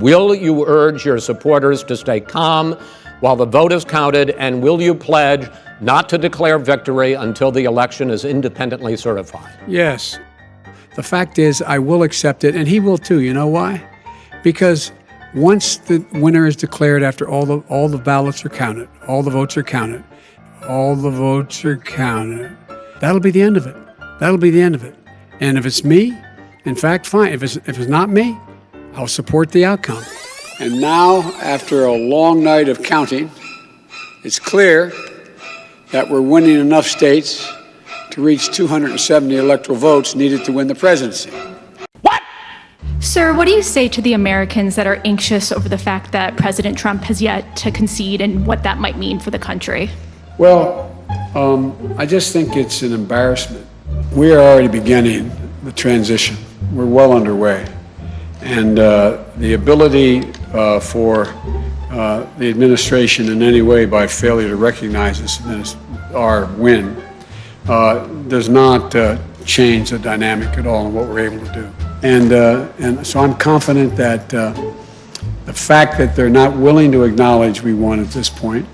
Will you urge your supporters to stay calm while the vote is counted, and will you pledge not to declare victory until the election is independently certified? Yes. The fact is, I will accept it, and he will too. You know why? Because once the winner is declared, after all the ballots are counted, all the votes are counted, that'll be the end of it. That'll be the end of it. And if it's me, in fact, fine. If it's not me, I'll support the outcome. And now, after a long night of counting, it's clear that we're winning enough states to reach 270 electoral votes needed to win the presidency. What? Sir, what do you say to the Americans that are anxious over the fact that President Trump has yet to concede and what that might mean for the country? Well, I just think it's an embarrassment. We are already beginning the transition. We're well underway. And the ability for the administration in any way by failure to recognize this as our win does not change the dynamic at all in what we're able to do. And so I'm confident that the fact that they're not willing to acknowledge we won at this point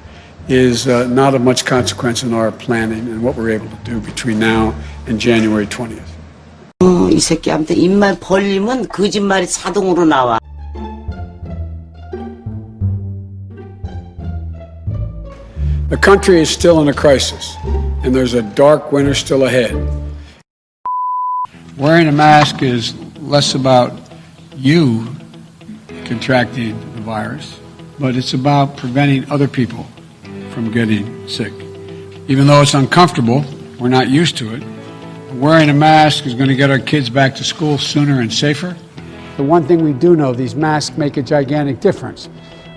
is not of much consequence in our planning and what we're able to do between now and January 20th. 이 새끼한테 입만 벌리면 거짓말이 자동으로 나와. The country is still in a crisis, and there's a dark winter still ahead. Wearing a mask is less about you contracting the virus, but it's about preventing other people from getting sick. Even though it's uncomfortable, we're not used to it. Wearing a mask is going to get our kids back to school sooner and safer. The one thing we do know, these masks make a gigantic difference.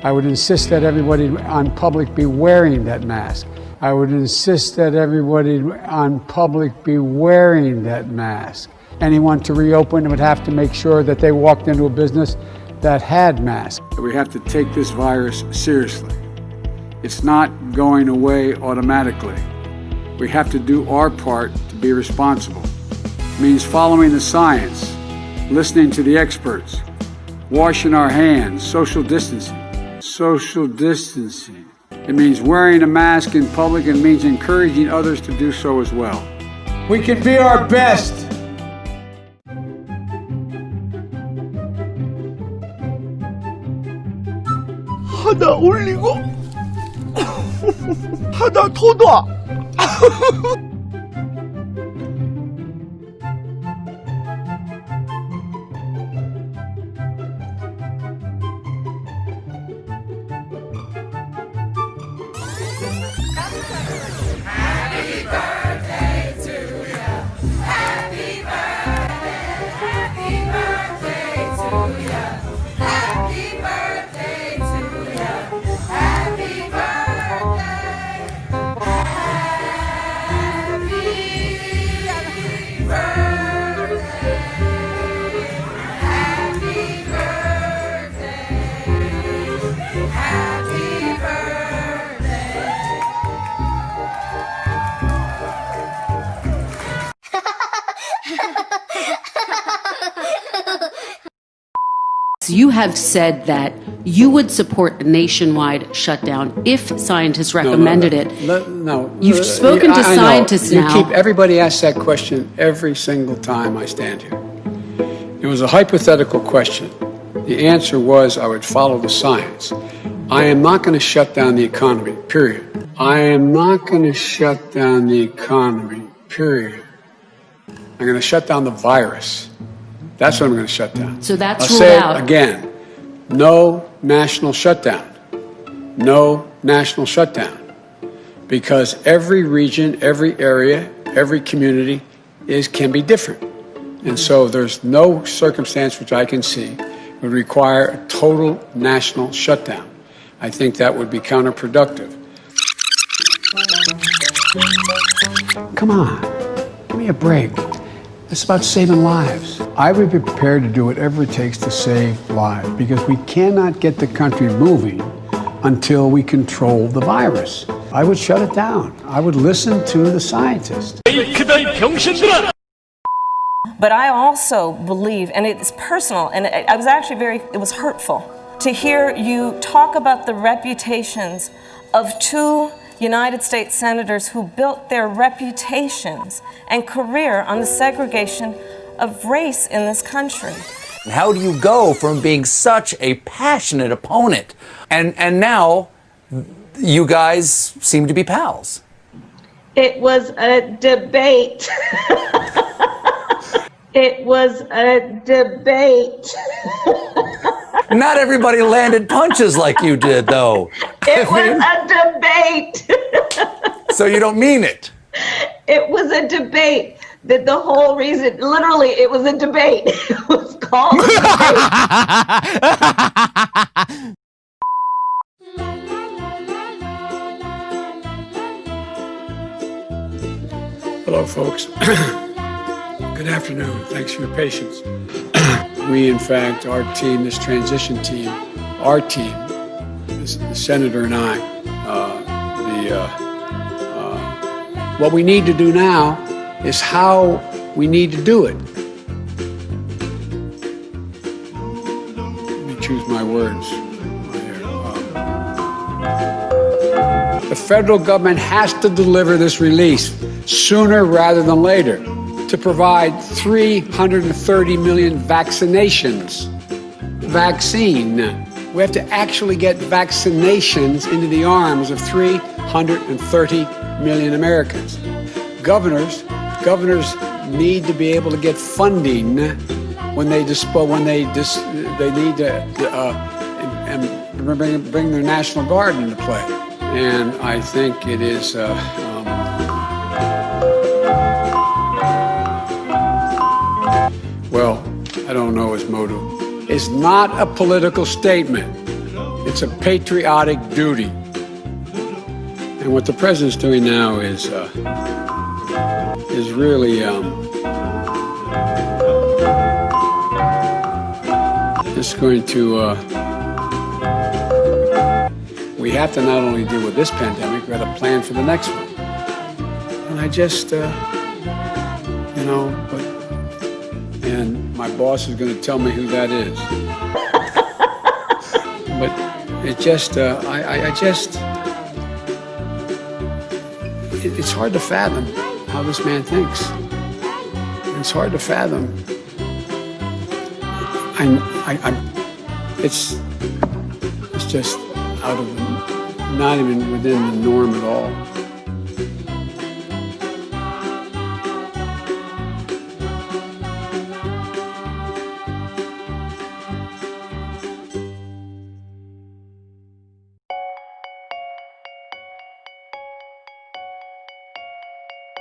I would insist that everybody on public be wearing that mask. I would insist that everybody on public be wearing that mask. Anyone to reopen would have to make sure that they walked into a business that had masks. We have to take this virus seriously. It's not going away automatically. We have to do our part to be responsible. It means following the science, listening to the experts, washing our hands, social distancing. Social distancing. It means wearing a mask in public and means encouraging others to do so as well. We can be our best. 하나 올리고 하나 더 놔. You have said that you would support a nationwide shutdown if scientists recommended it. No. You've spoken to scientists now. Everybody asks that question every single time I stand here. It was a hypothetical question. The answer was I would follow the science. I am not going to shut down the economy, period. I am not going to shut down the economy, period. I'm going to shut down the virus. That's what I'm going to shut down. So that's I'll ruled say out. It again, no national shutdown. No national shutdown. Because every region, every area, every community can be different. And so there's no circumstance which I can see would require a total national shutdown. I think that would be counterproductive. Come on, give me a break. It's about saving lives. I would be prepared to do whatever it takes to save lives because we cannot get the country moving until we control the virus. I would shut it down. I would listen to the scientists. But I also believe, and it's personal, and it was hurtful to hear you talk about the reputations of two United States senators who built their reputations and career on the segregation of race in this country. How do you go from being such a passionate opponent and now you guys seem to be pals? It was a debate. It was a debate. Not everybody landed punches like you did, though. It was a debate. So you don't mean it? It was a debate. That the whole reason, literally, it was a debate. It was called a debate. Hello, folks. Good afternoon. Thanks for your patience. We, in fact, our team, this transition team, our team, the senator and I, what we need to do now is how we need to do it. Let me choose my words. The federal government has to deliver this release sooner rather than later to provide 330 million vaccinations. Vaccine. We have to actually get vaccinations into the arms of 330 million Americans. Governors need to be able to get funding when they need to bring their National Guard into play. And I think it is well, I don't know his motive. It's not a political statement. It's a patriotic duty. And what the president's doing now is really it's going to we have to not only deal with this pandemic, we have to plan for the next one. And I just and my boss is going to tell me who that is. But it just it's hard to fathom how this man thinks. It's hard to fathom. It's just out of not even within the norm at all.